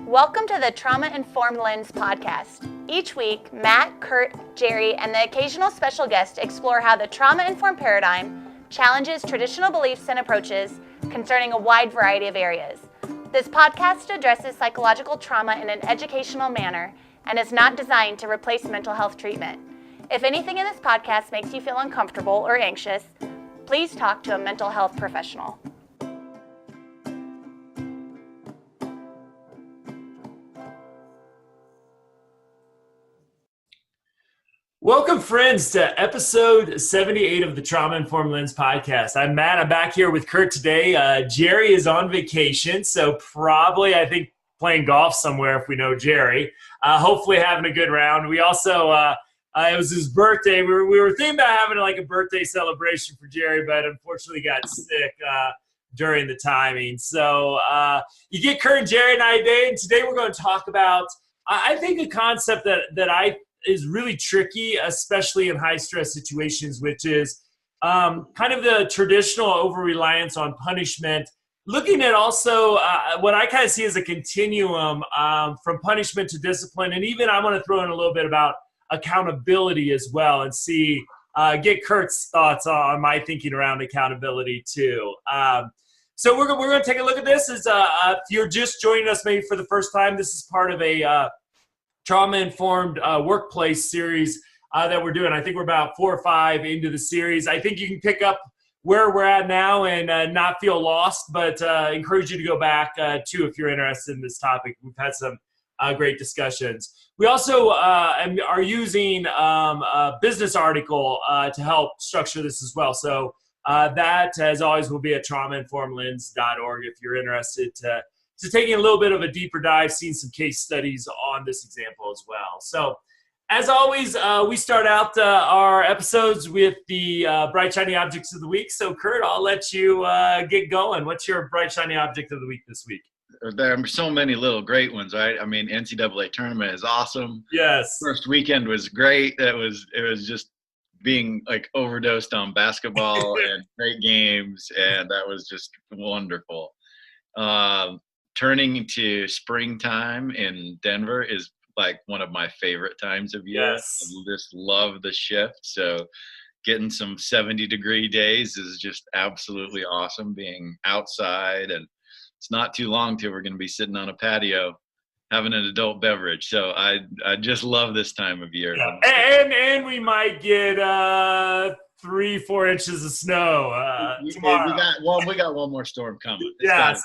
Welcome to the Trauma Informed Lens podcast. Each week, Matt, Curt, Jerry, and the occasional special guest explore how the trauma-informed paradigm challenges traditional beliefs and approaches concerning a wide variety of areas. This podcast addresses psychological trauma in an educational manner and is not designed to replace mental health treatment. If anything in this podcast makes you feel uncomfortable or anxious, please talk to a mental health professional. Welcome, friends, to episode 78 of the Trauma Informed Lens podcast. I'm Matt. I'm back here with Curt today. Jerry is on vacation, so probably, I think, playing golf somewhere if we know Jerry. Hopefully having a good round. We also, it was his birthday. We were thinking about having like a birthday celebration for Jerry, but unfortunately got sick during the timing. So you get Curt and Jerry and I today, and today we're going to talk about, I think, a concept that is really tricky, especially in high-stress situations, which is kind of the traditional over-reliance on punishment, looking at also what I kind of see as a continuum from punishment to discipline, and even I'm going to throw in a little bit about accountability as well and see, get Curt's thoughts on my thinking around accountability too. So we're going to take a look at this. If you're just joining us maybe for the first time, this is part of a trauma-informed workplace series that we're doing. I think we're about 4 or 5 into the series. I think you can pick up where we're at now and not feel lost, but encourage you to go back too if you're interested in this topic. We've had some great discussions. We also are using a business article to help structure this as well. So that, as always, will be at traumainformedlens.org if you're interested to taking a little bit of a deeper dive, seeing some case studies on this example as well. So as always, we start out our episodes with the bright, shiny objects of the week. So Curt, I'll let you get going. What's your bright, shiny object of the week this week? There are so many little great ones, right? I mean, NCAA tournament is awesome. Yes. First weekend was great. It was just being like overdosed on basketball and great games, and that was just wonderful. Turning to springtime in Denver is like one of my favorite times of year. Yes. I just love the shift. So getting some 70-degree days is just absolutely awesome, being outside, and it's not too long till we're going to be sitting on a patio having an adult beverage. So I just love this time of year. Yeah. And we might get 3-4 inches of snow tomorrow. We got one more storm coming. We got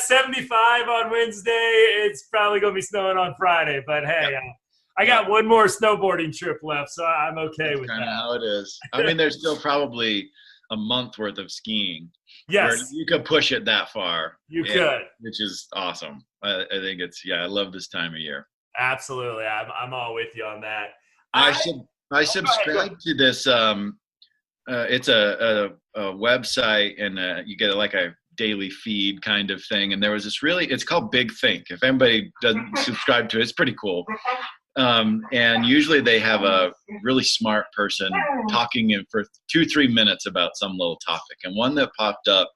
75 on Wednesday. It's probably going to be snowing on Friday, but hey, I got one more snowboarding trip left, so I'm okay with that. Kind of how it is. I mean, there's still probably a month worth of skiing. Yes. You could push it that far. You could. Which is awesome. I think I love this time of year. Absolutely. I'm all with you on that. I subscribe to this. It's a website, and you get like a daily feed kind of thing. And there was this it's called Big Think. If anybody doesn't subscribe to it, it's pretty cool. And usually they have a really smart person talking for 2-3 minutes about some little topic. And one that popped up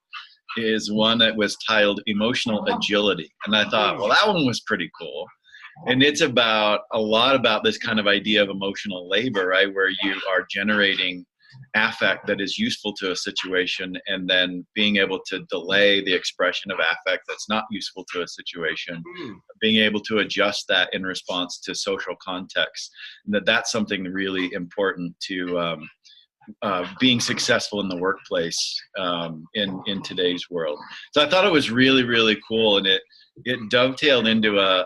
is one that was titled Emotional Agility. And I thought, well, that one was pretty cool. And it's a lot about this kind of idea of emotional labor, right? Where you are generating affect that is useful to a situation and then being able to delay the expression of affect that's not useful to a situation, being able to adjust that in response to social context. And that's something really important to being successful in the workplace in today's world. So I thought it was really, really cool. And it dovetailed into a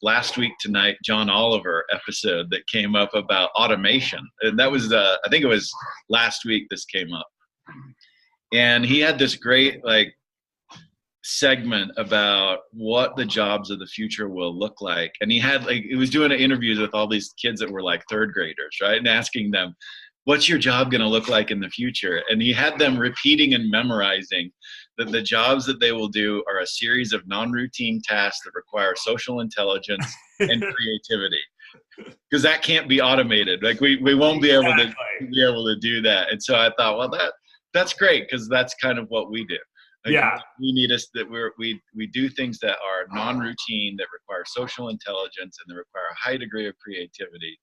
Last Week Tonight John Oliver episode that came up about automation. And that was, I think it was last week this came up. And he had this great segment about what the jobs of the future will look like. And he was doing interviews with all these kids that were like third graders, right? And asking them, what's your job going to look like in the future? And he had them repeating and memorizing that the jobs that they will do are a series of non-routine tasks that require social intelligence and creativity. Because that can't be automated. Like we won't be able to do that. And so I thought, well, that's great, because that's kind of what we do. Like, Yeah. we need us that we do things that are non-routine, that require social intelligence, and that require a high degree of creativity.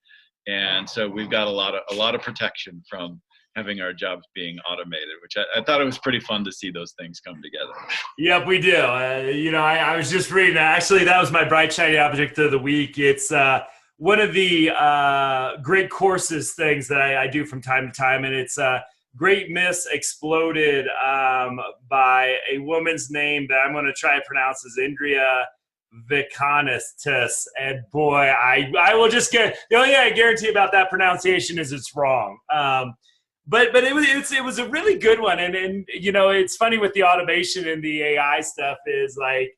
And so we've got a lot of protection from having our jobs being automated, which I thought it was pretty fun to see those things come together. Yep, we do. I was just reading. Actually, that was my bright shiny object of the week. It's one of the great courses things that I do from time to time, and it's Great Myths Exploded by a woman's name that I'm going to try and pronounce as Indria Vikanistis. And boy, I will just get, the only thing I guarantee about that pronunciation is it's wrong. But it was a really good one. And it's funny with the automation and the AI stuff is like,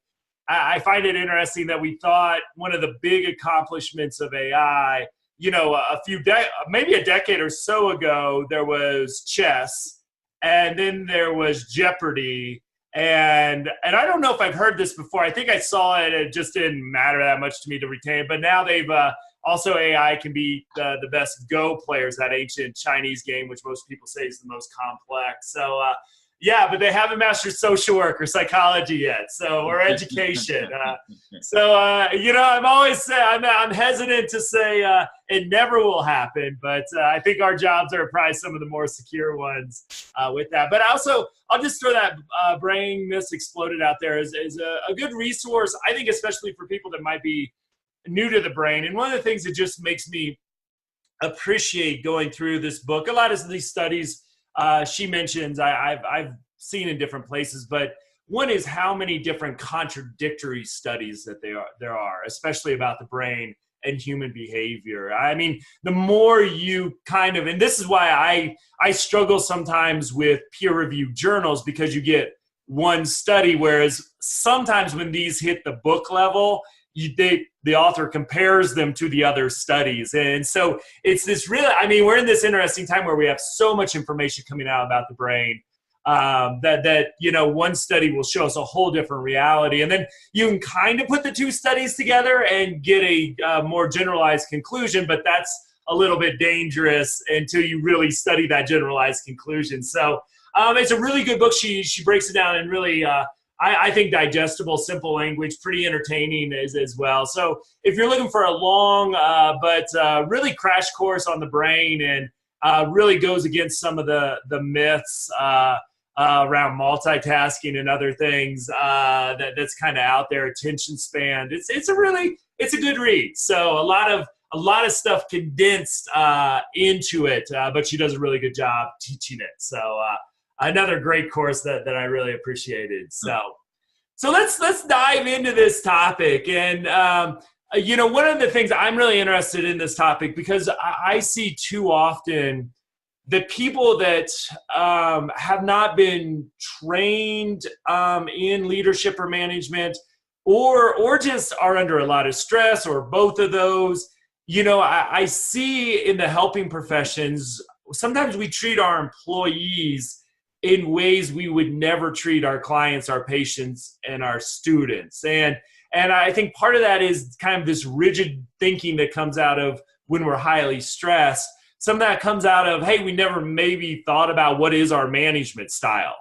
I find it interesting that we thought one of the big accomplishments of AI, maybe a decade or so ago, there was chess, and then there was Jeopardy. And I don't know if I've heard this before. I think I saw it. It just didn't matter that much to me to retain it. But now they've also AI can be the best Go players, that ancient Chinese game, which most people say is the most complex. So, but they haven't mastered social work or psychology yet, or education. I'm always I'm hesitant to say it never will happen, but I think our jobs are probably some of the more secure ones with that. But also, I'll just throw that Brain Myths Exploded out there as a good resource, I think, especially for people that might be new to the brain. And one of the things that just makes me appreciate going through this book, a lot of these studies she mentions I've seen in different places, but one is how many different contradictory studies that there are, especially about the brain and human behavior. I mean, the more you and this is why I struggle sometimes with peer-reviewed journals, because you get one study, whereas sometimes when these hit the book level, the author compares them to the other studies. And so it's this we're in this interesting time where we have so much information coming out about the brain that one study will show us a whole different reality. And then you can kind of put the two studies together and get a more generalized conclusion, but that's a little bit dangerous until you really study that generalized conclusion. So it's a really good book. She breaks it down in really I think digestible, simple language, pretty entertaining as well. So if you're looking for a long but really crash course on the brain, and really goes against some of the myths around multitasking and other things that's kind of out there, attention span, it's a good read. So a lot of stuff condensed into it, but she does a really good job teaching it. So another great course that I really appreciated. So let's dive into this topic. And one of the things I'm really interested in this topic, because I see too often that people that have not been trained in leadership or management, or just are under a lot of stress, or both of those. I see in the helping professions, sometimes we treat our employees in ways we would never treat our clients, our patients, and our students. And I think part of that is kind of this rigid thinking that comes out of when we're highly stressed. Some of that comes out of, hey, we never maybe thought about what is our management style.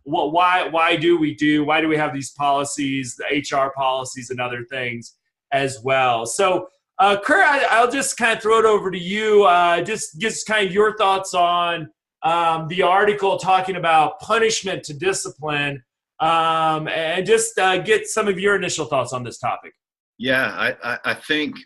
Why do we have these policies, the HR policies and other things as well. So Curt, I'll just kind of throw it over to you. Just kind of your thoughts on the article talking about punishment to discipline, and just get some of your initial thoughts on this topic. Yeah, I think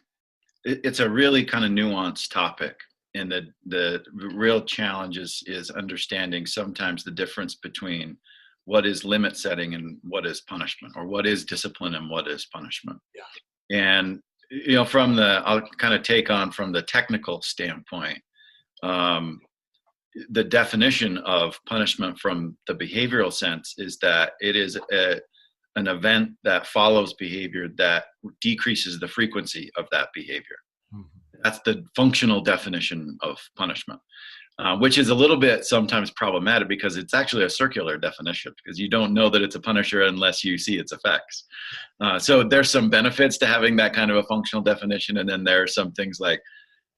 it's a really kind of nuanced topic, and the real challenge is understanding sometimes the difference between what is limit setting and what is punishment, or what is discipline and what is punishment. Yeah. And I'll kind of take on from the technical standpoint. The definition of punishment from the behavioral sense is that it is an event that follows behavior that decreases the frequency of that behavior. Mm-hmm. That's the functional definition of punishment, which is a little bit sometimes problematic because it's actually a circular definition, because you don't know that it's a punisher unless you see its effects. So there's some benefits to having that kind of a functional definition, and then there are some things like,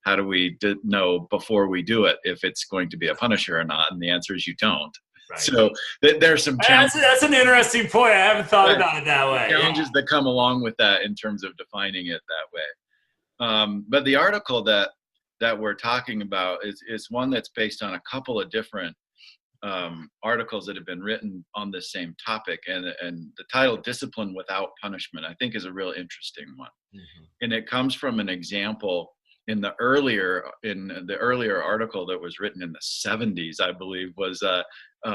how do we know before we do it if it's going to be a punisher or not? And the answer is you don't. Right. So there's some challenges. That's an interesting point. I haven't thought about it that way. Challenges that come along with that in terms of defining it that way. But the article that we're talking about is one that's based on a couple of different articles that have been written on this same topic, and the title "Discipline Without Punishment" I think is a real interesting one. Mm-hmm. And it comes from an example in the earlier article that was written in the 70s, I believe, was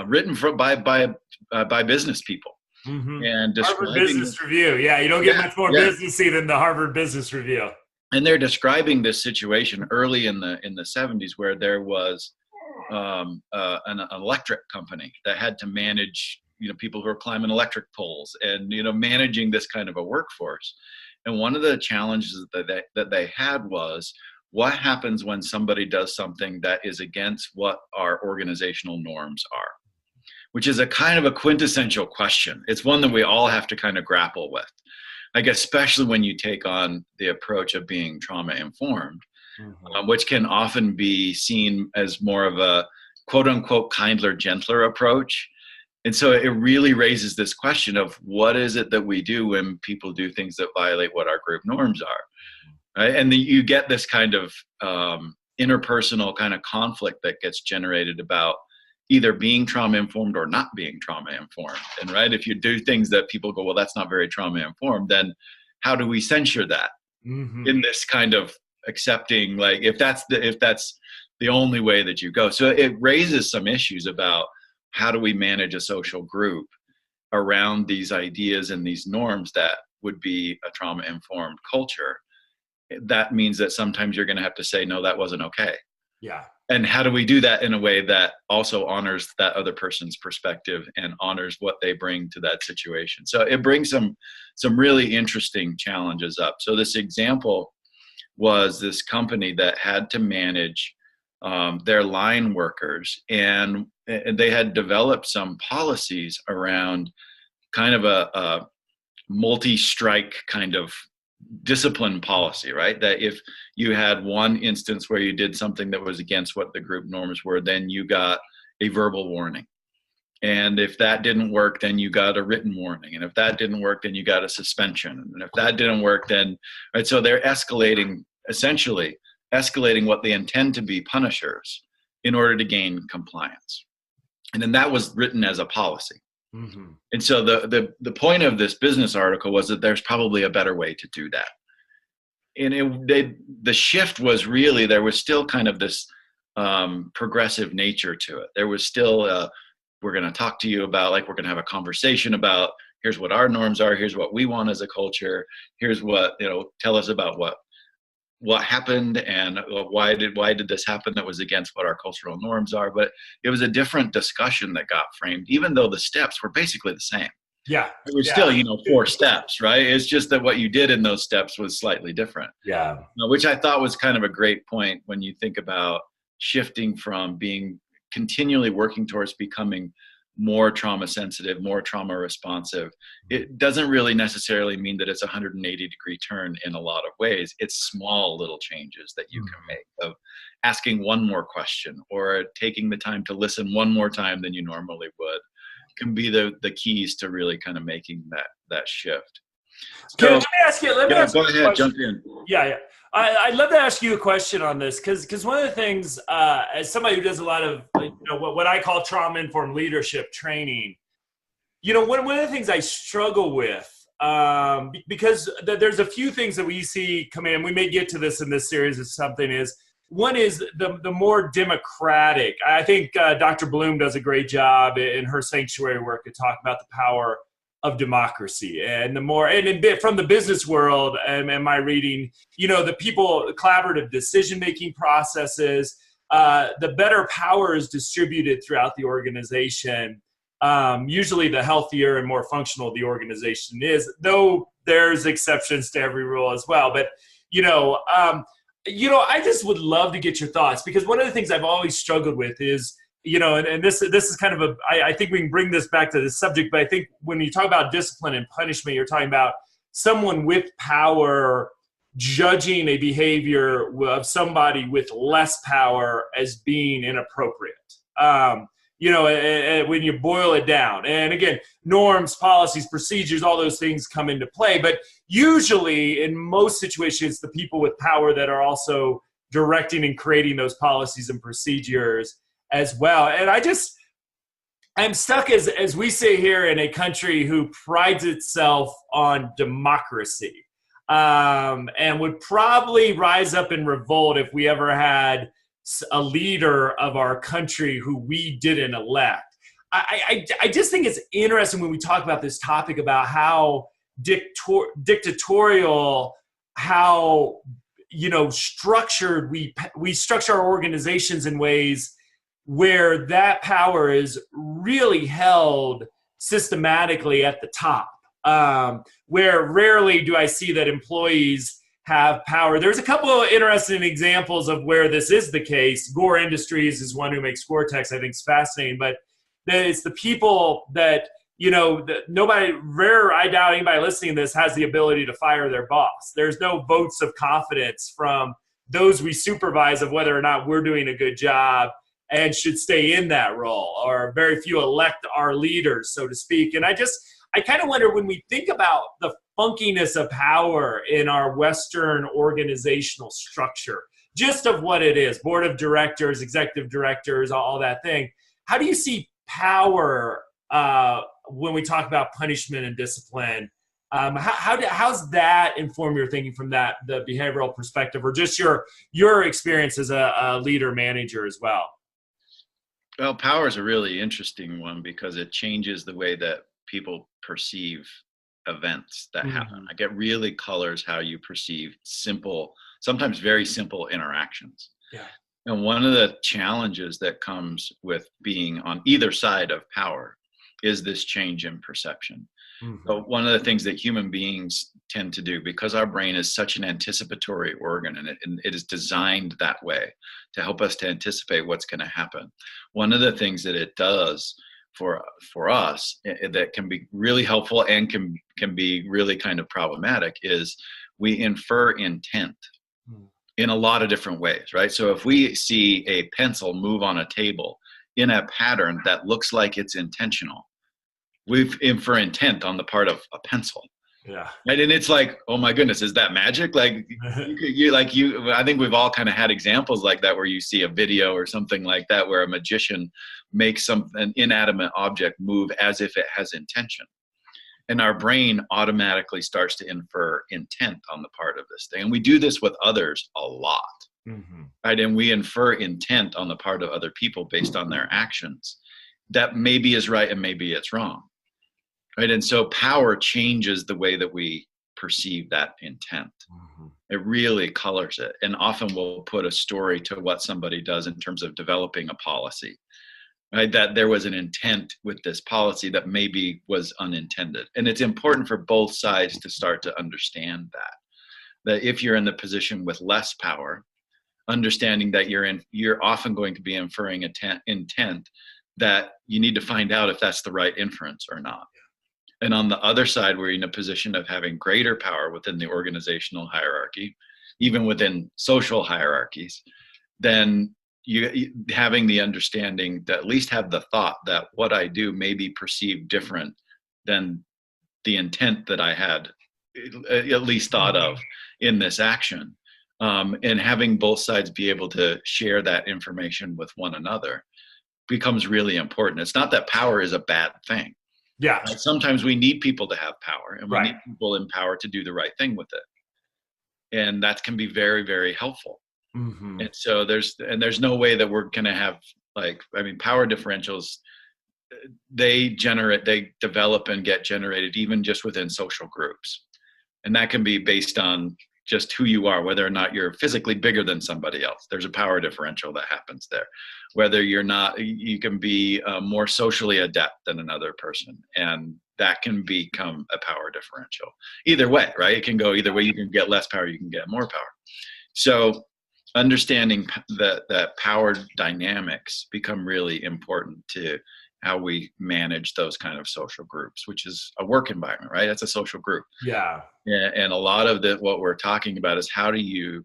written by business people. Mm-hmm. And Harvard Business Review. Yeah, you don't get much more businessy than the Harvard Business Review. And they're describing this situation early in the 70s where there was an electric company that had to manage, people who are climbing electric poles and, managing this kind of a workforce. And one of the challenges that they had was, what happens when somebody does something that is against what our organizational norms are? Which is a kind of a quintessential question. It's one that we all have to kind of grapple with. Like, especially when you take on the approach of being trauma informed, mm-hmm. Which can often be seen as more of a quote unquote kinder, gentler approach. And so it really raises this question of, what is it that we do when people do things that violate what our group norms are, right? And you get this kind of interpersonal kind of conflict that gets generated about either being trauma informed or not being trauma informed. And right, if you do things that people go, well, that's not very trauma informed, then how do we censure that mm-hmm. in this kind of accepting, like, if that's the only way that you go? So it raises some issues about, how do we manage a social group around these ideas and these norms that would be a trauma-informed culture? That means that sometimes you're going to have to say, no, that wasn't okay. Yeah. And how do we do that in a way that also honors that other person's perspective and honors what they bring to that situation? So it brings some really interesting challenges up. So this example was this company that had to manage their line workers, and they had developed some policies around kind of a multi-strike kind of discipline policy, right? That if you had one instance where you did something that was against what the group norms were, then you got a verbal warning. And if that didn't work, then you got a written warning. And if that didn't work, then you got a suspension. And if that didn't work, then, right? So they're essentially escalating what they intend to be punishers in order to gain compliance. And then that was written as a policy. Mm-hmm. And so the point of this business article was that there's probably a better way to do that. And the shift was really, there was still kind of this progressive nature to it. There was still, we're going to talk to you about, like, we're going to have a conversation about, here's what our norms are, here's what we want as a culture, here's what, tell us about what happened and why did this happen that was against what our cultural norms are. But it was a different discussion that got framed, even though the steps were basically the same. Yeah. It was still, 4 steps, right? It's just that what you did in those steps was slightly different. Yeah. Which I thought was kind of a great point when you think about shifting from being continually working towards becoming more trauma sensitive, more trauma responsive. It doesn't really necessarily mean that it's a 180-degree turn in a lot of ways. It's small little changes that you can make, of asking one more question or taking the time to listen one more time than you normally would, can be the keys to really kind of making that shift. So, let me ask you go ahead, jump in. Yeah. I'd love to ask you a question on this, because one of the things, as somebody who does a lot of what I call trauma-informed leadership training, one of the things I struggle with, because there's a few things that we see come in, we may get to this in this series of something, is one is the more democratic. I think Dr. Bloom does a great job in her sanctuary work to talk about the power of democracy, and from the business world and my reading, the people, collaborative decision-making processes, the better power is distributed throughout the organization. Usually the healthier and more functional the organization is, though there's exceptions to every rule as well. But, I just would love to get your thoughts, because one of the things I've always struggled with is, and this is kind of I think we can bring this back to the subject, but I think when you talk about discipline and punishment, you're talking about someone with power judging a behavior of somebody with less power as being inappropriate. when you boil it down. And again, norms, policies, procedures, all those things come into play. But usually, in most situations, the people with power that are also directing and creating those policies and procedures as well. And I'm stuck as we say here in a country who prides itself on democracy, and would probably rise up in revolt if we ever had a leader of our country who we didn't elect. I just think it's interesting when we talk about this topic about how dictatorial, how structured we structure our organizations in ways where that power is really held systematically at the top, where rarely do I see that employees have power. There's a couple of interesting examples of where this is the case. Gore Industries is one who makes Gore-Tex. I think is fascinating, but it's the people that, I doubt anybody listening to this has the ability to fire their boss. There's no votes of confidence from those we supervise of whether or not we're doing a good job and should stay in that role, or very few elect our leaders, so to speak. And I kind of wonder, when we think about the funkiness of power in our Western organizational structure, just of what it is, board of directors, executive directors, all that thing. How do you see power when we talk about punishment and discipline? How's that inform your thinking from the behavioral perspective, or just your experience as a leader manager as well? Well, power is a really interesting one because it changes the way that people perceive events that happen. Like, it really colors how you perceive simple, sometimes very simple interactions. Yeah. And one of the challenges that comes with being on either side of power is this change in perception. So one of the things that human beings tend to do, because our brain is such an anticipatory organ, and it is designed that way to help us to anticipate what's going to happen. One of the things that it does for us that can be really helpful and can be really kind of problematic is we infer intent in a lot of different ways, right? So if we see a pencil move on a table in a pattern that looks like it's intentional, we infer intent on the part of a pencil. Yeah. Right? And it's like, oh my goodness, is that magic? Like I think we've all kind of had examples like that where you see a video or something like that where a magician makes an inanimate object move as if it has intention. And our brain automatically starts to infer intent on the part of this thing. And we do this with others a lot. Right? And we infer intent on the part of other people based on their actions. That maybe is right and maybe it's wrong. Right? And so power changes the way that we perceive that intent. It really colors it. And often we'll put a story to what somebody does in terms of developing a policy. Right? That there was an intent with this policy that maybe was unintended. And it's important for both sides to start to understand that if you're in the position with less power, understanding that you're often going to be inferring intent that you need to find out if that's the right inference or not. And on the other side, we're in a position of having greater power within the organizational hierarchy, even within social hierarchies, then you having the understanding to at least have the thought that what I do may be perceived different than the intent that I had at least thought of in this action. And having both sides be able to share that information with one another becomes really important. It's not that power is a bad thing. Yeah. Sometimes we need people to have power, and we Right. need people in power to do the right thing with it. And that can be very, very helpful. And so there's no way that we're going to have power differentials, they develop and get generated even just within social groups. And that can be based on just who you are, whether or not you're physically bigger than somebody else. There's a power differential that happens there. Whether you're not, you can be more socially adept than another person, and that can become a power differential. Either way, right? It can go either way. You can get less power, you can get more power. So understanding that power dynamics become really important to how we manage those kind of social groups, which is a work environment, right? That's a social group. Yeah. And a lot of what we're talking about is how are you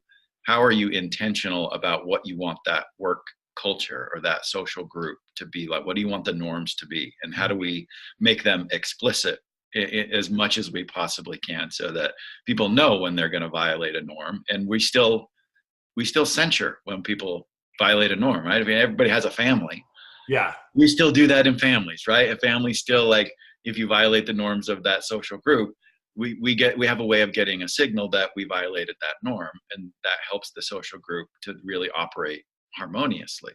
intentional about what you want that work culture or that social group to be like? What do you want the norms to be? And how do we make them explicit as much as we possibly can, so that people know when they're going to violate a norm? And we still censure when people violate a norm, right? I mean, everybody has a family. Yeah. We still do that in families, right? A family still, like, if you violate the norms of that social group, we have a way of getting a signal that we violated that norm, and that helps the social group to really operate harmoniously.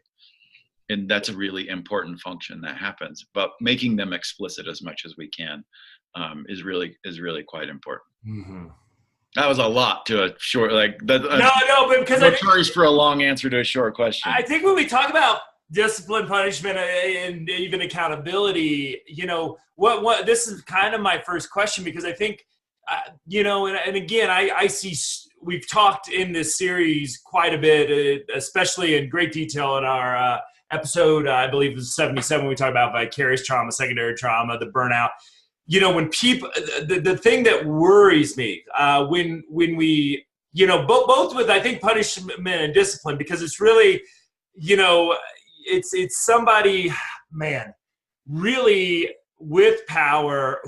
And that's a really important function that happens. But making them explicit as much as we can is really quite important. Mm-hmm. That was a lot to a short, like, no, but because no choice for a long answer to a short question. I think when we talk about discipline, punishment, and even accountability, what this is kind of my first question, because I think, and again, I see, we've talked in this series quite a bit, especially in great detail in our episode, I believe it was 77, we talked about vicarious trauma, secondary trauma, the burnout. When people, the thing that worries me when we, both with, I think, punishment and discipline, because it's really, it's somebody, man, really with power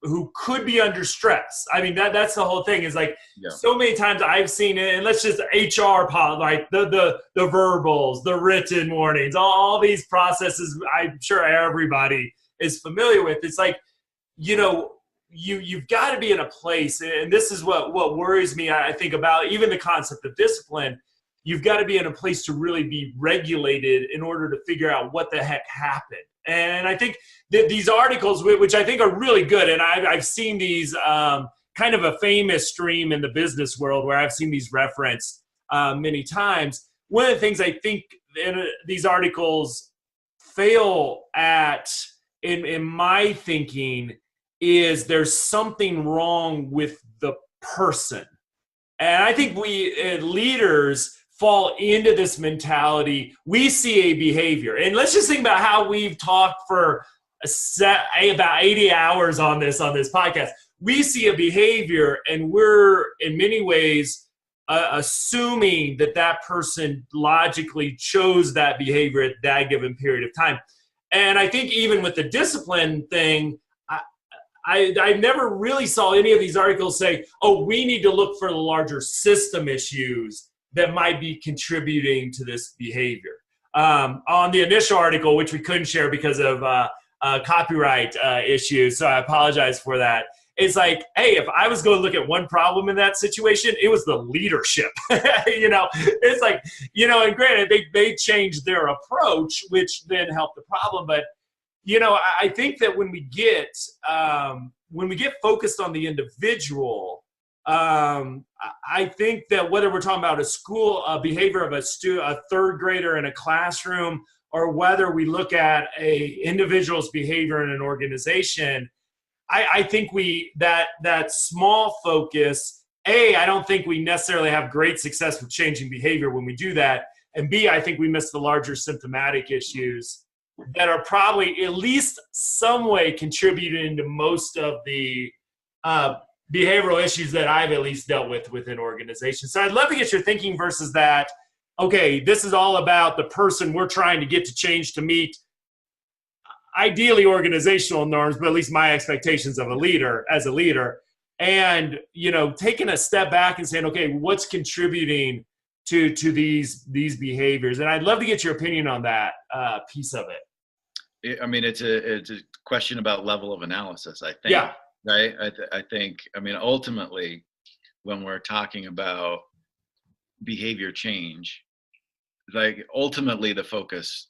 who could be under stress. I mean, that's the whole thing, is like, so many times I've seen it, and let's just HR, like the verbals, the written warnings, all these processes I'm sure everybody is familiar with. It's like, you've got to be in a place, and this is what worries me, I think, about even the concept of discipline. You've got to be in a place to really be regulated in order to figure out what the heck happened. And I think that these articles, which I think are really good, and I've seen these kind of a famous stream in the business world where I've seen these referenced many times. One of the things I think these articles fail at, in my thinking, is there's something wrong with the person. And I think we leaders fall into this mentality. We see a behavior, and let's just think about how we've talked for about 80 hours on this podcast. We see a behavior, and we're in many ways assuming that person logically chose that behavior at that given period of time. And I think even with the discipline thing, I never really saw any of these articles say, oh, we need to look for the larger system issues that might be contributing to this behavior. On the initial article, which we couldn't share because of copyright issues, so I apologize for that. It's like, hey, if I was going to look at one problem in that situation, it was the leadership. It's like, and granted, they changed their approach, which then helped the problem. But, I think that when we get focused on the individual, I think that whether we're talking about a behavior of a third grader in a classroom, or whether we look at a individual's behavior in an organization, I think that small focus, I don't think we necessarily have great success with changing behavior when we do that. And B, I think we miss the larger symptomatic issues that are probably at least some way contributing to most of the behavioral issues that I've at least dealt with within organizations. So I'd love to get your thinking versus that. Okay, this is all about the person we're trying to get to change to meet ideally organizational norms, but at least my expectations of a leader, and taking a step back and saying, okay, what's contributing to these behaviors? And I'd love to get your opinion on that piece of it. I mean, it's a question about level of analysis, I think. Yeah. Right. I think, ultimately, when we're talking about behavior change, like, ultimately the focus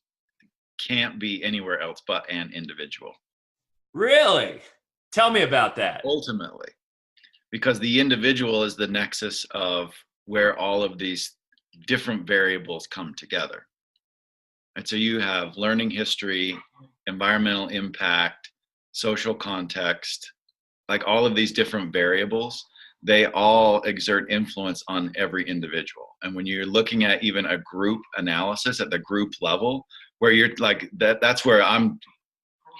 can't be anywhere else but an individual. Really? Tell me about that. Ultimately, because the individual is the nexus of where all of these different variables come together. And so you have learning history, environmental impact, social context, like all of these different variables, they all exert influence on every individual. And when you're looking at even a group analysis at the group level, where you're like, that's where I'm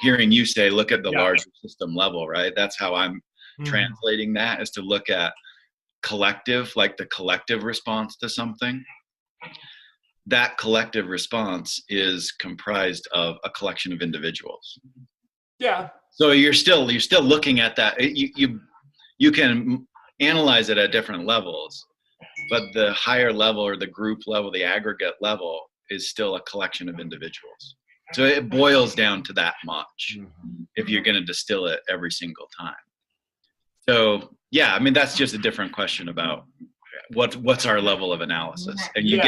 hearing you say, look at the larger system level, right? That's how I'm translating that, is to look at collective, like the collective response to something. that collective response is comprised of a collection of individuals. Yeah. So you're still looking at that. You can analyze it at different levels, but the higher level or the group level, the aggregate level, is still a collection of individuals. So it boils down to that much if you're going to distill it every single time. So yeah, I mean, that's just a different question about what's our level of analysis, and you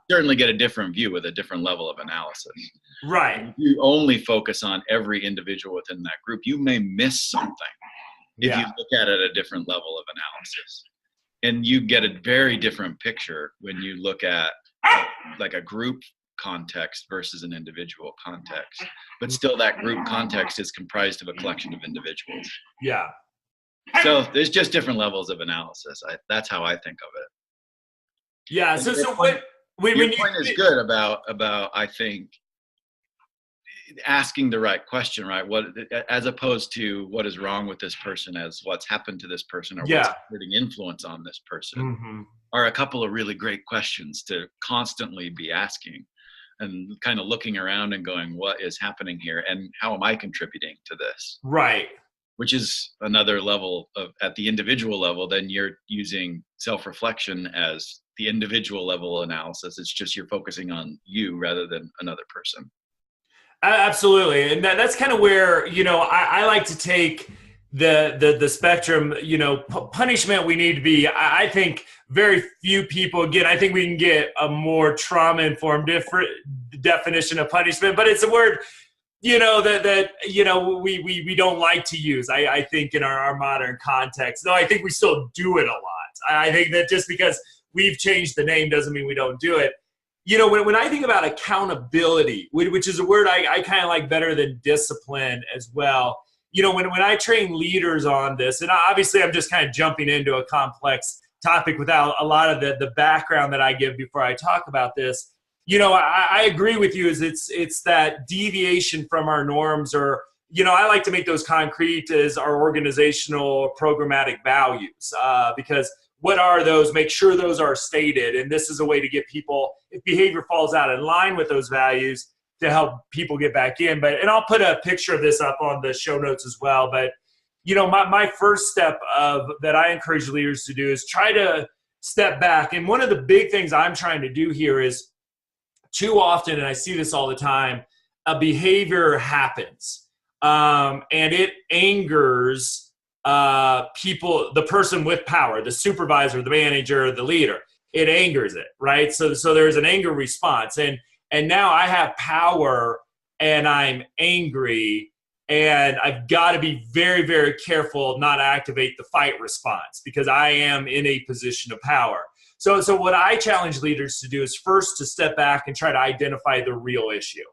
certainly get a different view with a different level of analysis. Right. If you only focus on every individual within that group, you may miss something if you look at it at a different level of analysis. And you get a very different picture when you look at like a group context versus an individual context. But still, that group context is comprised of a collection of individuals. Yeah. So there's just different levels of analysis. That's how I think of it. Yeah. So what? Your point is good about I think asking the right question, right? What, as opposed to what is wrong with this person as what's happened to this person or what's exerting influence on this person, are a couple of really great questions to constantly be asking, and kind of looking around and going, what is happening here, and how am I contributing to this? Right. Which is another level of, at the individual level, then you're using self-reflection as the individual level analysis. It's just you're focusing on you rather than another person. Absolutely. And that's kind of where, I like to take the spectrum, punishment. We need to be, I think very few people, again, I think we can get a more trauma-informed different definition of punishment, but it's a word, we don't like to use, I think, in our modern context. No, I think we still do it a lot. I think that just because we've changed the name doesn't mean we don't do it. When I think about accountability, which is a word I kind of like better than discipline as well, when I train leaders on this, and obviously I'm just kind of jumping into a complex topic without a lot of the background that I give before I talk about this, I agree with you, it's that deviation from our norms, or, I like to make those concrete as our organizational programmatic values, because what are those? Make sure those are stated. And this is a way to get people, if behavior falls out in line with those values, to help people get back in. And I'll put a picture of this up on the show notes as well. But, my first step that I encourage leaders to do is try to step back. And one of the big things I'm trying to do here is, too often, and I see this all the time, a behavior happens. And it angers people, the person with power, the supervisor, the manager, the leader. It angers it, right? So there's an anger response, and now I have power and I'm angry, and I've got to be very, very careful not to activate the fight response because I am in a position of power. So what I challenge leaders to do is first to step back and try to identify the real issue.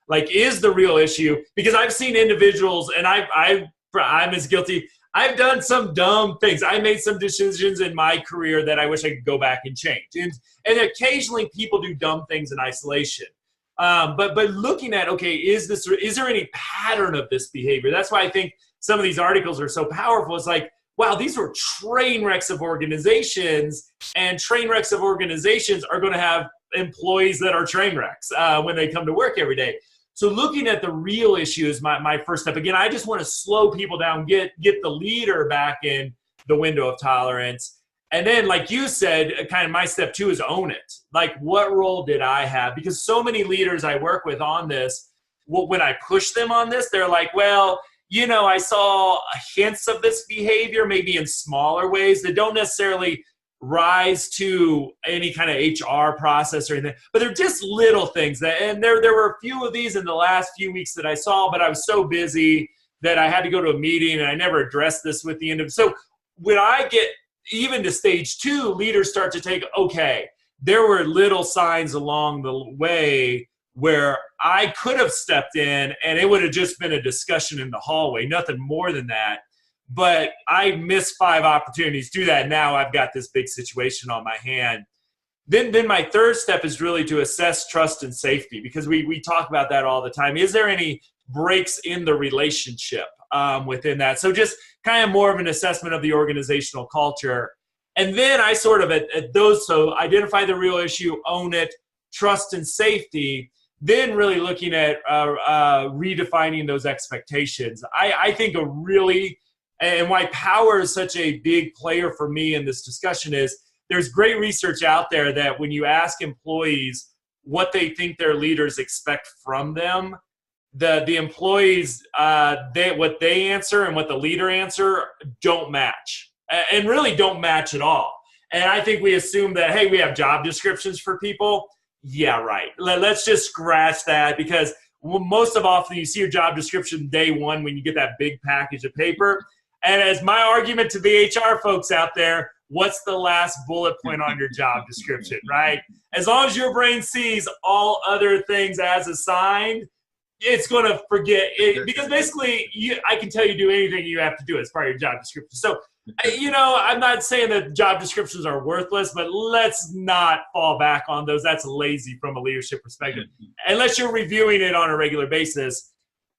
Like, is the real issue, because I've seen individuals, and I'm as guilty. I've done some dumb things. I made some decisions in my career that I wish I could go back and change. And occasionally people do dumb things in isolation. But looking at, okay, is there any pattern of this behavior? That's why I think some of these articles are so powerful. It's like, wow, these were train wrecks of organizations, and train wrecks of organizations are going to have employees that are train wrecks when they come to work every day. So looking at the real issue is my first step. Again, I just want to slow people down, get the leader back in the window of tolerance. And then, like you said, kind of my step two is own it. Like, what role did I have? Because so many leaders I work with on this, when I push them on this, they're like, well, I saw hints of this behavior, maybe in smaller ways that don't necessarily rise to any kind of HR process or anything, but they're just little things and there were a few of these in the last few weeks that I saw, but I was so busy that I had to go to a meeting and I never addressed this with the individual. So when I get even to stage two, leaders start to take, okay, there were little signs along the way where I could have stepped in and it would have just been a discussion in the hallway, nothing more than that. But I missed 5 opportunities to do that. Now I've got this big situation on my hand. Then my third step is really to assess trust and safety, because we talk about that all the time. Is there any breaks in the relationship within that? So just kind of more of an assessment of the organizational culture. And then I sort of at those, so identify the real issue, own it, trust and safety, then really looking at redefining those expectations. I think and why power is such a big player for me in this discussion is there's great research out there that when you ask employees what they think their leaders expect from them, the employees, what they answer and what the leader answer don't match, and really don't match at all. And I think we assume that, hey, we have job descriptions for people. Yeah, right. Let's just scratch that, because most of often you see your job description day one when you get that big package of paper. And as my argument to the HR folks out there, what's the last bullet point on your job description, right? As long as your brain sees all other things as assigned, it's going to forget it, because basically I can tell you do anything you have to do as part of your job description. So, I'm not saying that job descriptions are worthless, but let's not fall back on those. That's lazy from a leadership perspective, unless you're reviewing it on a regular basis.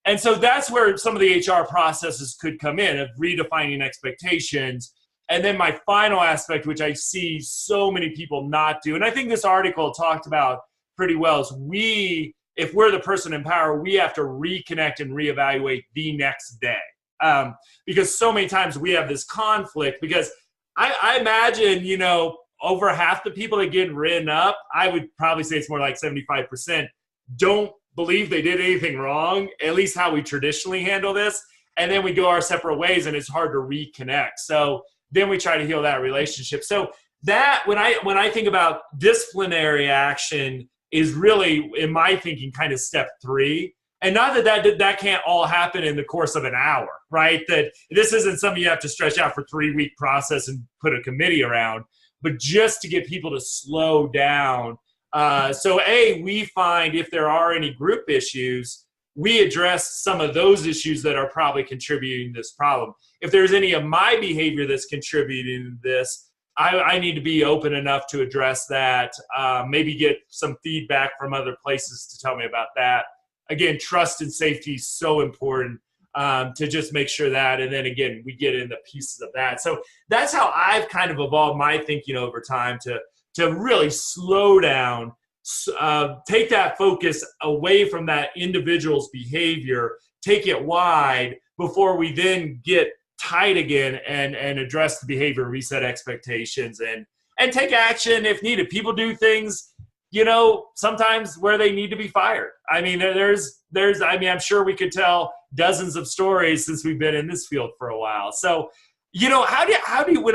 And so that's where some of the HR processes could come in, of redefining expectations. And then my final aspect, which I see so many people not do, and I think this article talked about pretty well, is if we're the person in power, we have to reconnect and reevaluate the next day. Because so many times we have this conflict, because I imagine, over half the people that get written up, I would probably say it's more like 75%, don't believe they did anything wrong, at least how we traditionally handle this. And then we go our separate ways, and it's hard to reconnect. So then we try to heal that relationship. So that, when I think about disciplinary action, is really, in my thinking, kind of step 3. And not that can't all happen in the course of an hour, right? That this isn't something you have to stretch out for 3-week process and put a committee around, but just to get people to slow down. So we find if there are any group issues, we address some of those issues that are probably contributing to this problem. If there's any of my behavior that's contributing to this, I need to be open enough to address that, maybe get some feedback from other places to tell me about that. Again, trust and safety is so important, to just make sure that, and then again, we get into pieces of that. So that's how I've kind of evolved my thinking over time to really slow down, take that focus away from that individual's behavior, take it wide before we then get tight again and address the behavior, reset expectations, and take action if needed. People do things, sometimes where they need to be fired. I mean, I'm sure we could tell dozens of stories since we've been in this field for a while. So, how do you,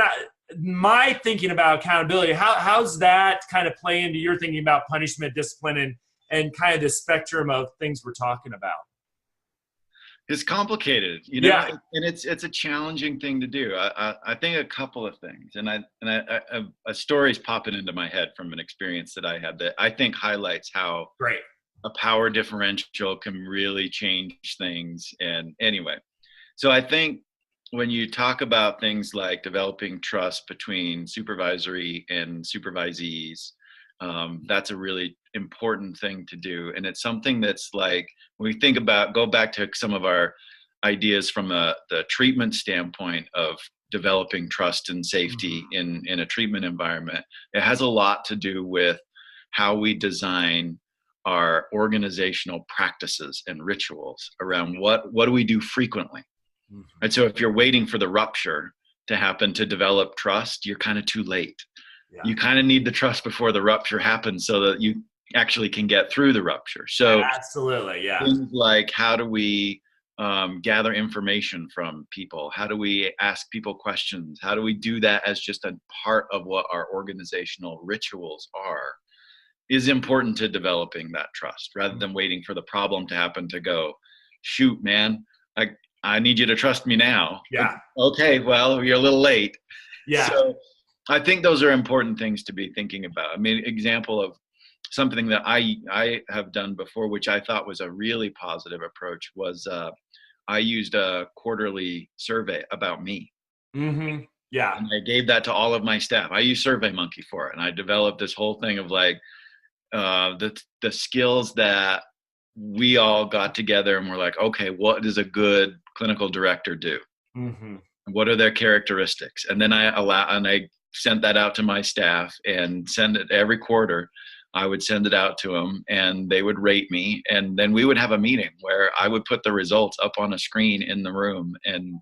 my thinking about accountability, how's that kind of play into your thinking about punishment, discipline, and kind of the spectrum of things we're talking about? It's complicated, Yeah. And it's a challenging thing to do. I think a couple of things, and a story's popping into my head from an experience that I had that I think highlights how Great. a power differential can really change things. And anyway, so I think when you talk about things like developing trust between supervisory and supervisees, that's a really important thing to do. And it's something that's like, when we think about, go back to some of our ideas from the treatment standpoint of developing trust and safety in a treatment environment, it has a lot to do with how we design our organizational practices and rituals around what do we do frequently. And so if you're waiting for the rupture to happen to develop trust, you're kind of too late. Yeah. You kind of need the trust before the rupture happens so that you actually can get through the rupture. So absolutely, yeah. Things like, how do we gather information from people? How do we ask people questions? How do we do that as just a part of what our organizational rituals are, is important to developing that trust, rather than waiting for the problem to happen to go, shoot, man, I need you to trust me now. Yeah. Okay, well, you're a little late. Yeah. So I think those are important things to be thinking about. I mean, example of something that I have done before, which I thought was a really positive approach, was I used a quarterly survey about me. Mm-hmm. Yeah. And I gave that to all of my staff. I use SurveyMonkey for it. And I developed this whole thing of like the skills that we all got together and we're like, okay, what does a good clinical director do? Mm-hmm. What are their characteristics? And then I sent that out to my staff and send it every quarter. I would send it out to them and they would rate me. And then we would have a meeting where I would put the results up on a screen in the room and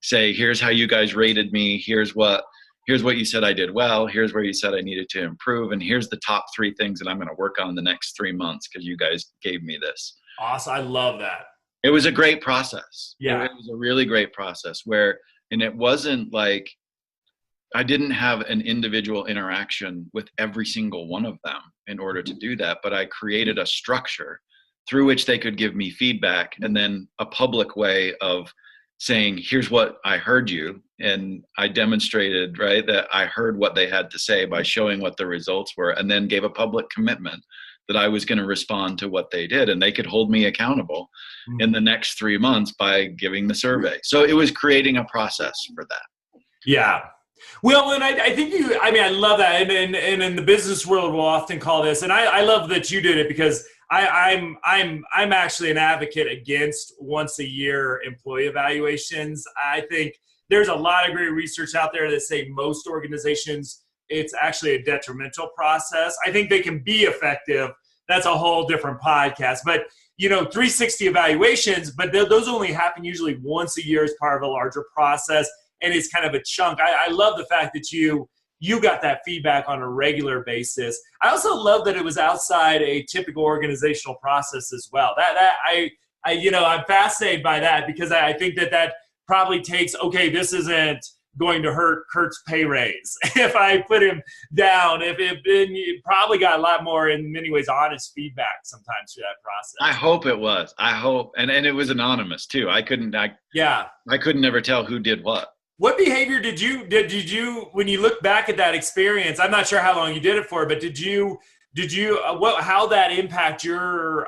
say, here's how you guys rated me. Here's what you said I did well. Here's where you said I needed to improve. And here's the top 3 things that I'm going to work on the next 3 months because you guys gave me this. Awesome. I love that. It was a great process. Yeah. It was a really great process and it wasn't like I didn't have an individual interaction with every single one of them in order to do that, but I created a structure through which they could give me feedback and then a public way of saying, here's what I heard you. And I demonstrated, right, that I heard what they had to say by showing what the results were, and then gave a public commitment that I was going to respond to what they did, and they could hold me accountable in the next 3 months by giving the survey. So it was creating a process for that. Yeah. Well, and I think I love that. And in the business world, we'll often call this, and I love that you did it because I'm actually an advocate against once a year employee evaluations. I think there's a lot of great research out there that say most organizations, it's actually a detrimental process. I think they can be effective. That's a whole different podcast. But, 360 evaluations, but those only happen usually once a year as part of a larger process. And it's kind of a chunk. I love the fact that you got that feedback on a regular basis. I also love that it was outside a typical organizational process as well. I'm fascinated by that because I think that probably takes, okay, this isn't going to hurt Curt's pay raise if I put him down. You probably got a lot more, in many ways, honest feedback sometimes through that process. I hope it was. I hope, and it was anonymous too. I couldn't never tell who did what. What behavior did you when you look back at that experience? I'm not sure how long you did it for, but how that impact your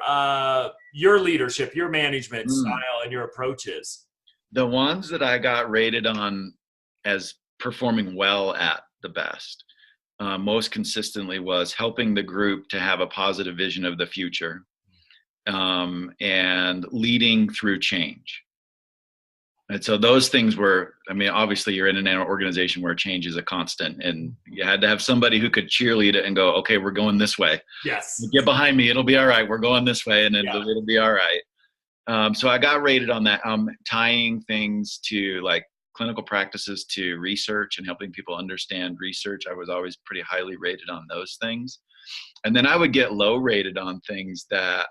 leadership, your management style, and your approaches? The ones that I got rated on as performing well at the best, most consistently, was helping the group to have a positive vision of the future, and leading through change. And so those things were, obviously you're in an organization where change is a constant, and you had to have somebody who could cheerlead it and go, okay, we're going this way. Yes. Get behind me. It'll be all right. We're going this way, and it'll be all right. So I got rated on that, tying things to like clinical practices to research and helping people understand research. I was always pretty highly rated on those things. And then I would get low rated on things that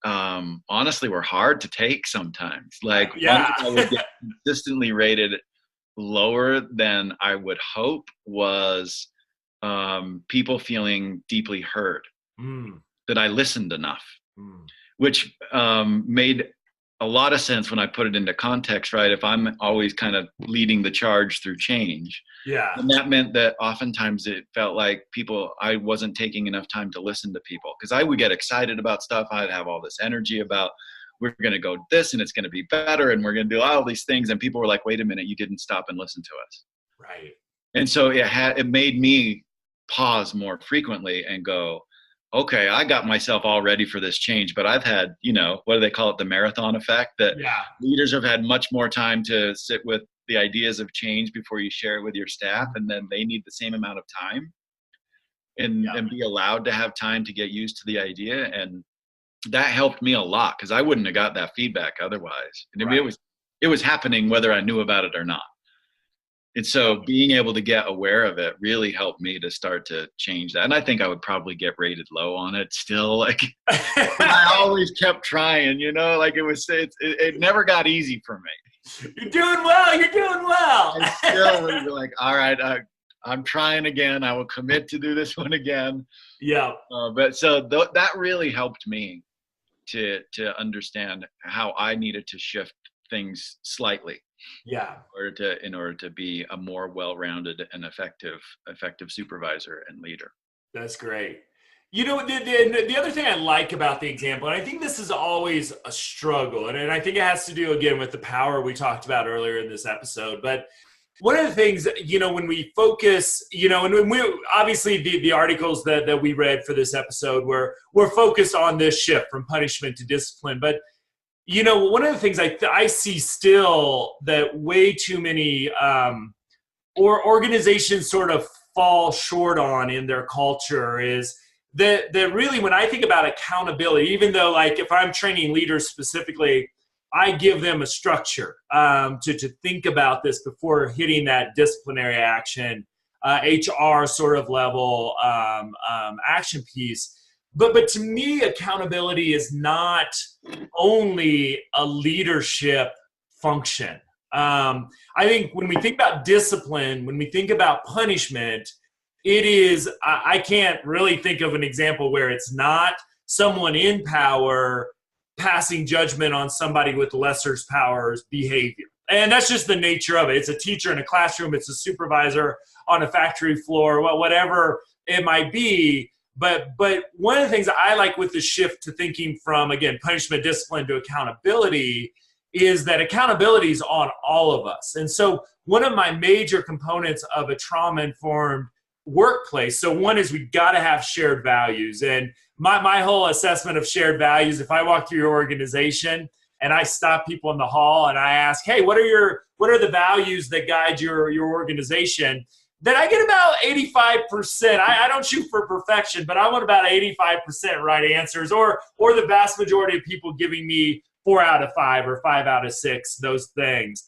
honestly were hard to take sometimes. Like one I would get consistently rated lower than I would hope was people feeling deeply heard, that I listened enough, which made a lot of sense when I put it into context, right? If I'm always kind of leading the charge through change, and that meant that oftentimes it felt like I wasn't taking enough time to listen to people, because I would get excited about stuff. I'd have all this energy about, we're going to go this and it's going to be better and we're going to do all these things. And people were like, wait a minute, you didn't stop and listen to us. Right. And so it made me pause more frequently and go, okay, I got myself all ready for this change, but I've had, what do they call it? The marathon effect, that leaders have had much more time to sit with the ideas of change before you share it with your staff. And then they need the same amount of time and be allowed to have time to get used to the idea. And that helped me a lot, because I wouldn't have got that feedback otherwise. And it was happening whether I knew about it or not. And so being able to get aware of it really helped me to start to change that. And I think I would probably get rated low on it still. Like I always kept trying, like it never got easy for me. You're doing well. You're doing well. I still would be like, all right, I'm trying again. I will commit to do this one again. Yeah. But so that really helped me to understand how I needed to shift things slightly. Yeah. In order to be a more well-rounded and effective supervisor and leader. That's great. The other thing I like about the example, and I think this is always a struggle, and I think it has to do, again, with the power we talked about earlier in this episode. But one of the things, when we focus, and when we obviously the articles that we read for this episode were focused on this shift from punishment to discipline. But one of the things I see still that way too many or organizations sort of fall short on in their culture is that really, when I think about accountability, even though like if I'm training leaders specifically, I give them a structure to think about this before hitting that disciplinary action, HR sort of level action piece. But to me, accountability is not only a leadership function. I think when we think about discipline, when we think about punishment, it is, I can't really think of an example where it's not someone in power passing judgment on somebody with lesser powers behavior. And that's just the nature of it. It's a teacher in a classroom. It's a supervisor on a factory floor, whatever it might be. But one of the things I like with the shift to thinking from, again, punishment, discipline to accountability is that accountability is on all of us. And so one of my major components of a trauma-informed workplace, so one is we got to have shared values. And my whole assessment of shared values, if I walk through your organization and I stop people in the hall and I ask, hey, what are the values that guide your organization? Then I get about 85%. I don't shoot for perfection, but I want about 85% right answers, or the vast majority of people giving me 4 out of 5 or 5 out of 6, those things.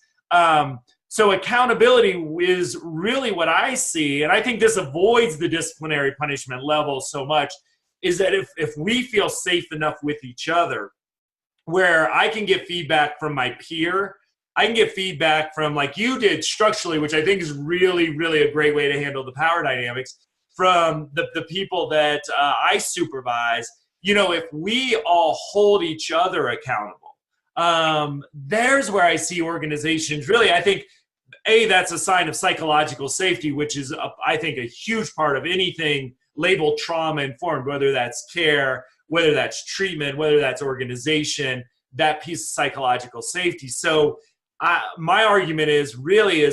So accountability is really what I see, and I think this avoids the disciplinary punishment level so much, is that if we feel safe enough with each other, where I can get feedback from my peer, I can get feedback from, like you did structurally, which I think is really, really a great way to handle the power dynamics, from the people that I supervise. You know, if we all hold each other accountable, there's where I see organizations really, I think, that's a sign of psychological safety, which is, I think, a huge part of anything labeled trauma-informed, whether that's care, whether that's treatment, whether that's organization, that piece of psychological safety. So my argument is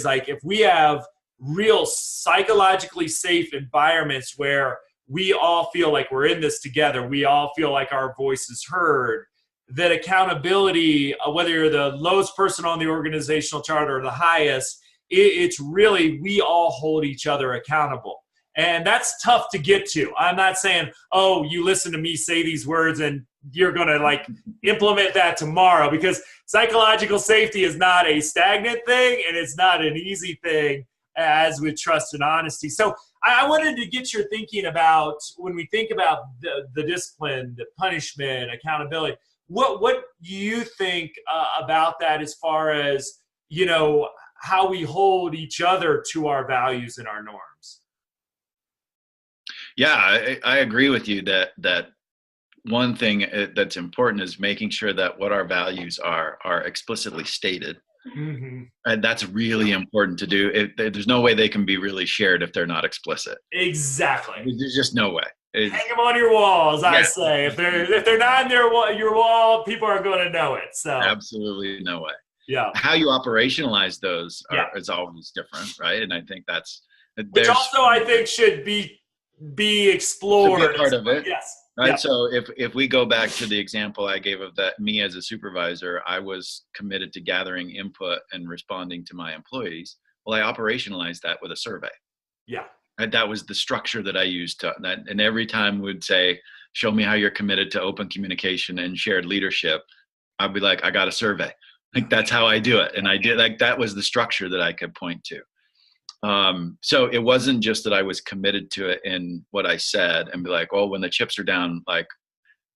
like, if we have real psychologically safe environments where we all feel like we're in this together, we all feel like our voice is heard, that accountability, whether you're the lowest person on the organizational chart or the highest, it's really, we all hold each other accountable. And that's tough to get to. I'm not saying, oh, you listen to me say these words and you're going to like implement that tomorrow, because psychological safety is not a stagnant thing and it's not an easy thing, as with trust and honesty. So I wanted to get your thinking about, when we think about the discipline, the punishment, accountability, what do you think about that, as far as, you know, how we hold each other to our values and our norms? Yeah, I agree with you that one thing that's important is making sure that what our values are explicitly stated. Mm-hmm. And that's really important to do. There's no way they can be really shared if they're not explicit. Exactly. There's just no way. Hang them on your walls, I say. If they're not in your wall, people are going to know it. So absolutely no way. Yeah. How you operationalize those is always different, right? And I think which also I think should be explored. Should be a part of it. Yes. Right. Yeah. So if we go back to the example I gave of that, me as a supervisor, I was committed to gathering input and responding to my employees. Well, I operationalized that with a survey. Yeah. And that was the structure that I used and every time would say, show me how you're committed to open communication and shared leadership, I'd be like, I got a survey. Like, that's how I do it. And I did, like, that was the structure that I could point to. So it wasn't just that I was committed to it in what I said and be like, well, when the chips are down, like,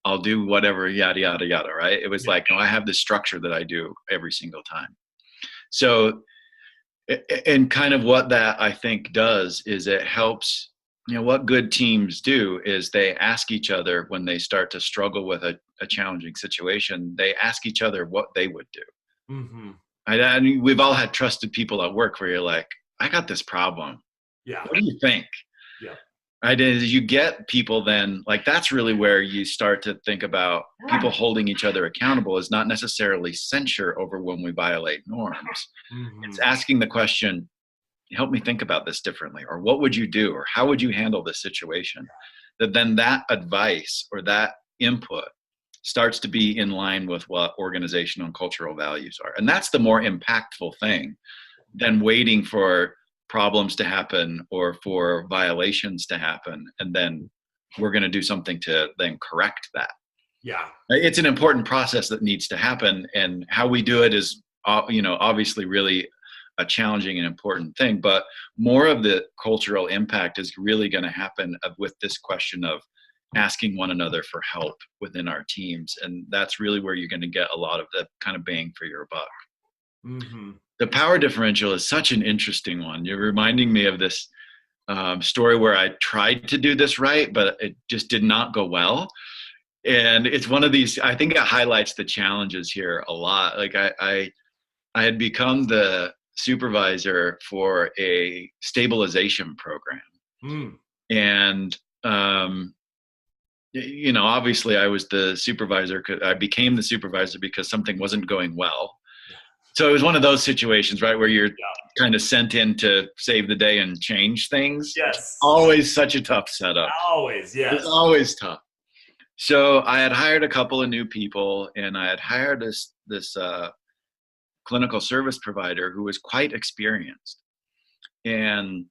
I'll do whatever, yada, yada, yada, right? It was like, no, I have this structure that I do every single time. So, and kind of what that I think does is it helps, you know, what good teams do is they ask each other when they start to struggle with a challenging situation, they ask each other what they would do. Mm-hmm. I mean, we've all had trusted people at work where you're like, I got this problem. Yeah. What do you think? Yeah. Right. As you get people, then like, that's really where you start to think about people holding each other accountable is not necessarily censure over when we violate norms. Mm-hmm. It's asking the question, help me think about this differently, or what would you do, or how would you handle this situation? Then that advice or that input starts to be in line with what organizational and cultural values are. And that's the more impactful thing than waiting for problems to happen or for violations to happen and then we're going to do something to then correct that. Yeah. It's an important process that needs to happen, and how we do it is, obviously really a challenging and important thing, but more of the cultural impact is really going to happen with this question of asking one another for help within our teams. And that's really where you're going to get a lot of the kind of bang for your buck. Mm-hmm. The power differential is such an interesting one. You're reminding me of this story where I tried to do this right, but it just did not go well. And it's one of these, I think it highlights the challenges here a lot. Like I had become the supervisor for a stabilization program. And, obviously I was the supervisor. I became the supervisor because something wasn't going well. So it was one of those situations, right, where you're kind of sent in to save the day and change things. Yes. Always such a tough setup. Always, yes. It's always tough. So I had hired a couple of new people, and I had hired this clinical service provider who was quite experienced. And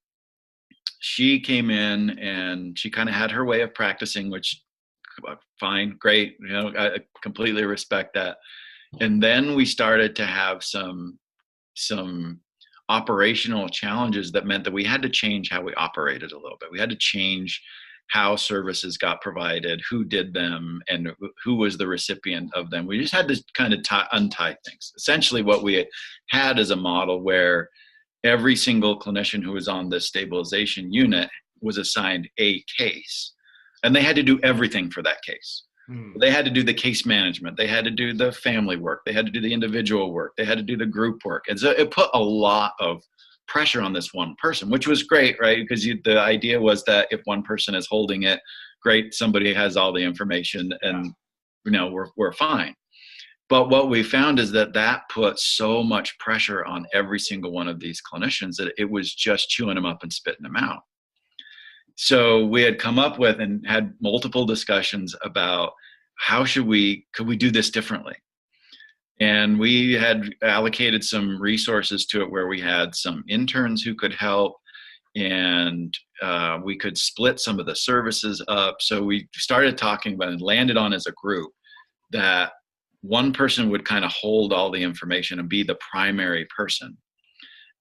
she came in and she kind of had her way of practicing, which fine, great. I completely respect that. And then we started to have some operational challenges that meant that we had to change how we operated a little bit. We had to change how services got provided, who did them, and who was the recipient of them. We just had to kind of untie things. Essentially what we had is a model where every single clinician who was on this stabilization unit was assigned a case, and they had to do everything for that case. They had to do the case management. They had to do the family work. They had to do the individual work. They had to do the group work. And so it put a lot of pressure on this one person, which was great, right? Because the idea was that if one person is holding it, great, somebody has all the information, and we're fine. But what we found is that put so much pressure on every single one of these clinicians that it was just chewing them up and spitting them out. So we had come up with and had multiple discussions about could we do this differently? And we had allocated some resources to it where we had some interns who could help, and we could split some of the services up. So we started talking about and landed on as a group that one person would kind of hold all the information and be the primary person.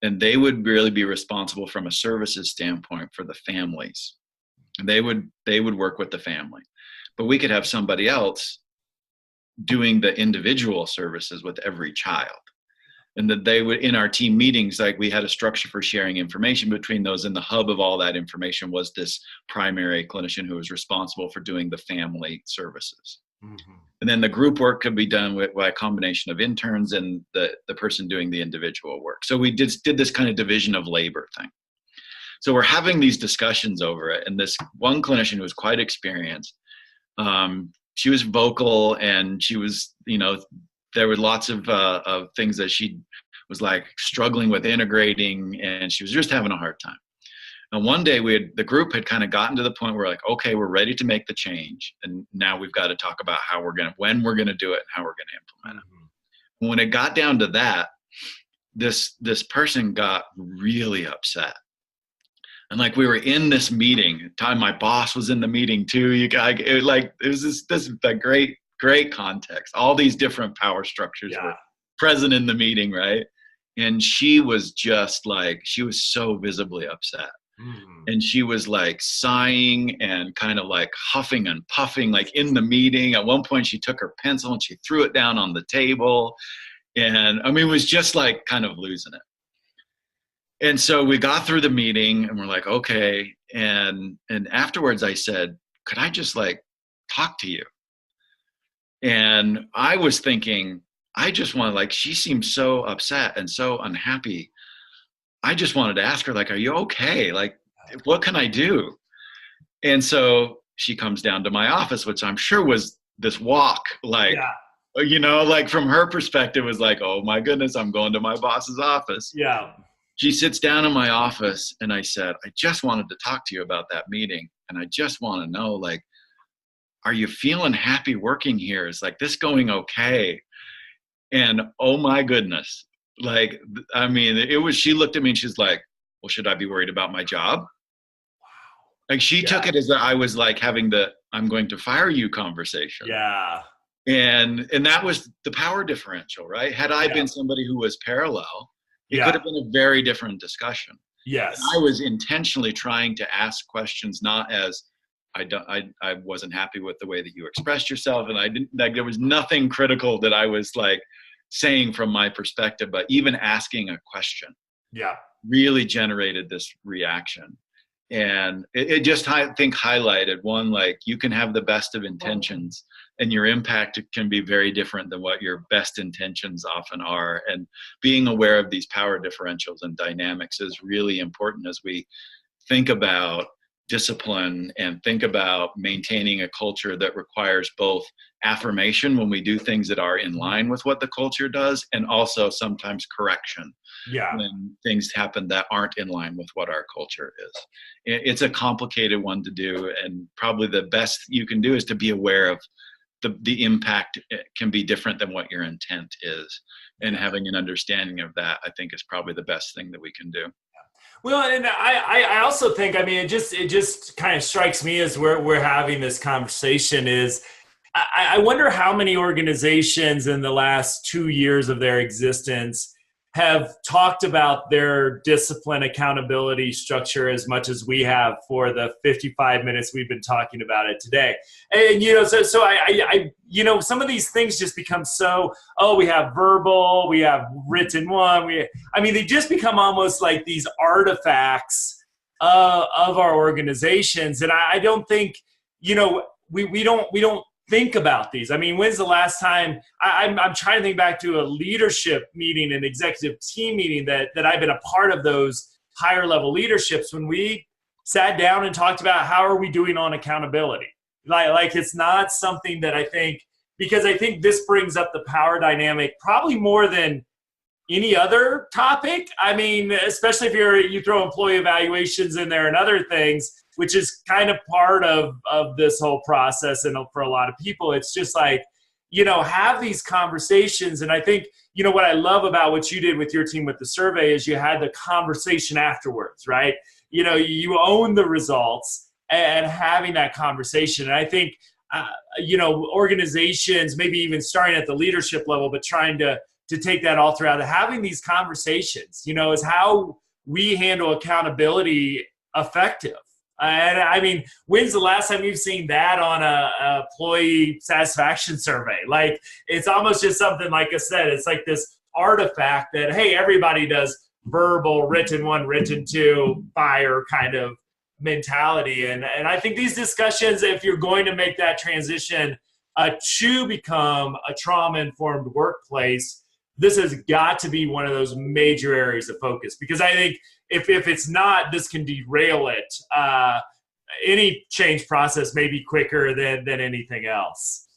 And they would really be responsible from a services standpoint for the families. And they would work with the family. But we could have somebody else doing the individual services with every child. And that they would, in our team meetings, like we had a structure for sharing information between those, and the hub of all that information was this primary clinician who was responsible for doing the family services. Mm-hmm. And then the group work could be done by a combination of interns and the person doing the individual work. So we did this kind of division of labor thing. So we're having these discussions over it. And this one clinician who was quite experienced, she was vocal, and she was, there were lots of things that she was like struggling with integrating, and she was just having a hard time. And one day the group had kind of gotten to the point where like, okay, we're ready to make the change. And now we've got to talk about when we're going to do it and how we're going to implement it. Mm-hmm. When it got down to that, this person got really upset. And like we were in this meeting, my boss was in the meeting too. It was this great context. All these different power structures were present in the meeting, right? And she was just like, she was so visibly upset. Mm-hmm. And she was like sighing and kind of like huffing and puffing, like in the meeting. At one point she took her pencil and she threw it down on the table. And it was just like kind of losing it. And so we got through the meeting and we're like, okay. And afterwards I said, could I just like talk to you? And I was thinking, I just want to, like, she seems so upset and so unhappy. I just wanted to ask her, like, are you okay? Like, what can I do? And so she comes down to my office, which I'm sure was this walk, like, like from her perspective was like, oh my goodness, I'm going to my boss's office. Yeah. She sits down in my office and I said, I just wanted to talk to you about that meeting. And I just want to know, like, are you feeling happy working here? Is like this going okay? And oh my goodness, like, she looked at me and she's like, well, should I be worried about my job? Wow. Like she took it as that I was like having the "I'm going to fire you" conversation. Yeah. And that was the power differential, right? Had I been somebody who was parallel, it could have been a very different discussion. Yes. And I was intentionally trying to ask questions, not as I wasn't happy with the way that you expressed yourself, and I didn't like there was nothing critical that I was like saying from my perspective, but even asking a question really generated this reaction. And it just, I think, highlighted one, like you can have the best of intentions and your impact can be very different than what your best intentions often are. And being aware of these power differentials and dynamics is really important as we think about discipline and think about maintaining a culture that requires both affirmation when we do things that are in line with what the culture does, and also sometimes correction when things happen that aren't in line with what our culture is. It's a complicated one to do, and probably the best you can do is to be aware of the impact can be different than what your intent is, and having an understanding of that, I think, is probably the best thing that we can do. Well, and I also think, I mean, it just kind of strikes me as we're having this conversation is I wonder how many organizations in the last 2 years of their existence have talked about their discipline accountability structure as much as we have for the 55 minutes we've been talking about it today. And, so I some of these things just become so, we have verbal, we have written one. They just become almost like these artifacts of our organizations. And I don't think, we don't think about these. I mean, when's the last time I'm trying to think back to a leadership meeting, an executive team meeting that I've been a part of, those higher level leaderships, when we sat down and talked about how are we doing on accountability. Like it's not something that I think, because I think this brings up the power dynamic probably more than any other topic. I mean, especially if you throw employee evaluations in there and other things, which is kind of part of this whole process. And for a lot of people, it's just like, have these conversations. And I think, what I love about what you did with your team with the survey is you had the conversation afterwards, right? You own the results and having that conversation. And I think, organizations, maybe even starting at the leadership level, but trying to take that all throughout, having these conversations, is how we handle accountability effective. And I mean, when's the last time you've seen that on a employee satisfaction survey? Like, it's almost just something, like I said, it's like this artifact that, hey, everybody does verbal, written one, written two, fire kind of mentality. And I think these discussions, if you're going to make that transition to become a trauma-informed workplace, this has got to be one of those major areas of focus, because I think if it's not, this can derail it. Any change process may be quicker than anything else.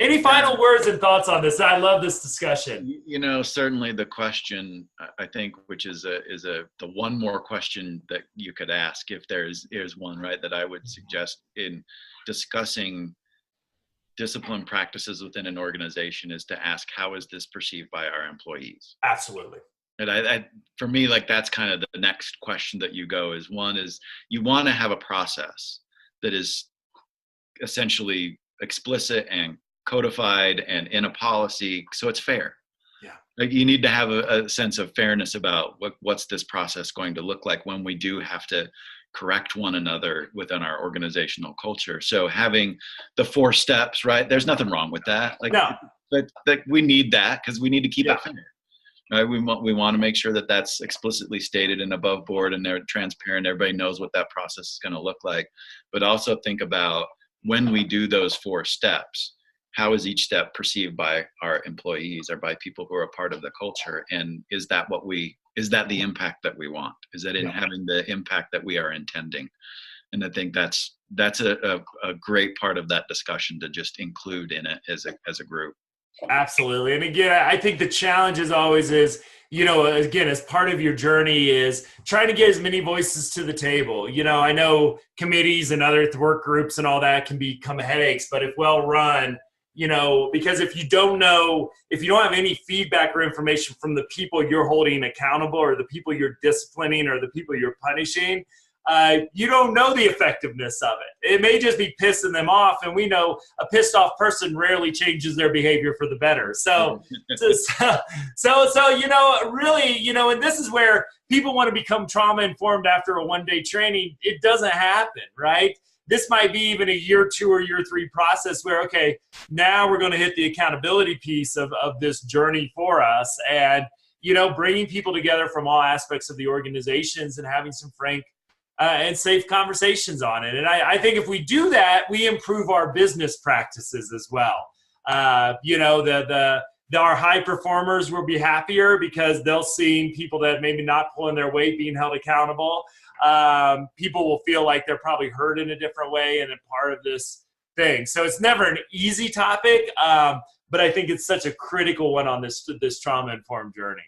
Any final words and thoughts on this? I love this discussion. Certainly the question, I think, which is the one more question that you could ask, if there's one, right, that I would suggest in discussing discipline practices within an organization, is to ask, how is this perceived by our employees? Absolutely. And for me, like, that's kind of the next question that you go is, one is you want to have a process that is essentially explicit and codified and in a policy, so it's fair. Yeah. Like, you need to have a sense of fairness about what's this process going to look like when we do have to correct one another within our organizational culture. So having the 4 steps, right? There's nothing wrong with that. Like, no. But we need that because we need to keep it fair. Right? We want to make sure that that's explicitly stated and above board and they're transparent. Everybody knows what that process is going to look like. But also think about, when we do those 4 steps, how is each step perceived by our employees or by people who are a part of the culture? And is that the impact that we want? Is that having the impact that we are intending? And I think that's a great part of that discussion to just include in it as a group. Absolutely. And again, I think the challenge is always is, again, as part of your journey is trying to get as many voices to the table. I know committees and other work groups and all that can become headaches, but if well run, because if you don't have any feedback or information from the people you're holding accountable or the people you're disciplining or the people you're punishing, you don't know the effectiveness of it. It may just be pissing them off, and we know a pissed off person rarely changes their behavior for the better. So really, and this is where people want to become trauma informed after a one-day training. It doesn't happen, right? This might be even a year 2 or year 3 process where, okay, now we're going to hit the accountability piece of this journey for us, and bringing people together from all aspects of the organizations and having some frank and safe conversations on it. And I think if we do that, we improve our business practices as well. Our high performers will be happier because they'll see people that maybe not pulling their weight being held accountable. People will feel like they're probably heard in a different way and a part of this thing. So it's never an easy topic, but I think it's such a critical one on this trauma-informed journey.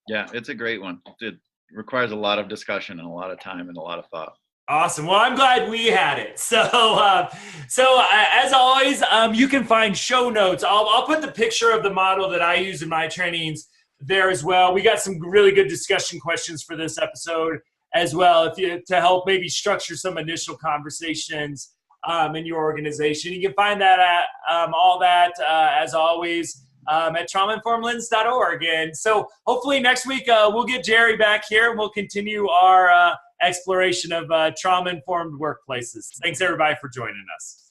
Yeah, it's a great one. It requires a lot of discussion and a lot of time and a lot of thought. Awesome. Well, I'm glad we had it. So as always, you can find show notes. I'll put the picture of the model that I use in my trainings there as well. We got some really good discussion questions for this episode as well, to help maybe structure some initial conversations in your organization. You can find that at all that as always at traumainformedlens.org. And so hopefully next week we'll get Jerry back here and we'll continue our exploration of trauma-informed workplaces. Thanks everybody for joining us.